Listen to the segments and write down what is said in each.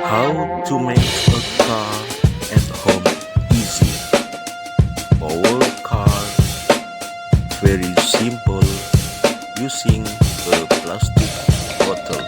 How to make a car at home easy. Power car very simple using a plastic bottle.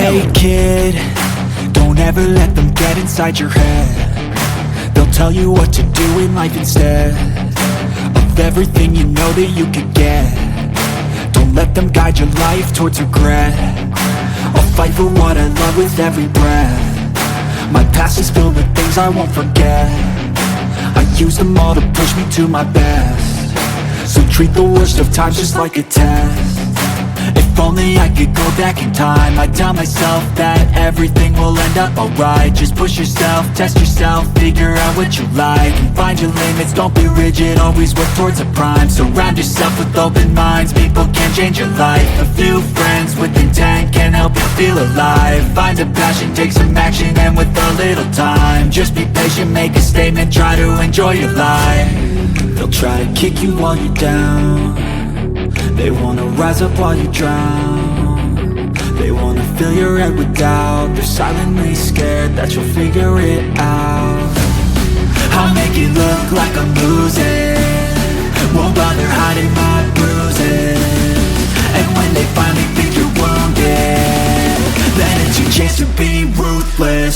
Hey kid, don't ever let them get inside your head. They'll tell you what to do in life instead of everything you know that you could get. Don't let them guide your life towards regret. I'll fight for what I love with every breath. My past is filled with things I won't forget. I use them all to push me to my best. So treat the worst of times just like a test. If only I could go back in time, I'd tell myself that everything will end up alright. Just push yourself, test yourself, figure out what you like, and find your limits, don't be rigid, always work towards a prime. Surround yourself with open minds, people can change your life. A few friends with intent can help you feel alive. Find a passion, take some action, and with a little time, just be patient, make a statement, try to enjoy your life. They'll try to kick you while you're down. They wanna rise up while you drown. They wanna fill your head with doubt. They're silently scared that you'll figure it out. I'll make it look like I'm losing, won't bother hiding my bruises. And when they finally think you're wounded, then it's your chance to be ruthless.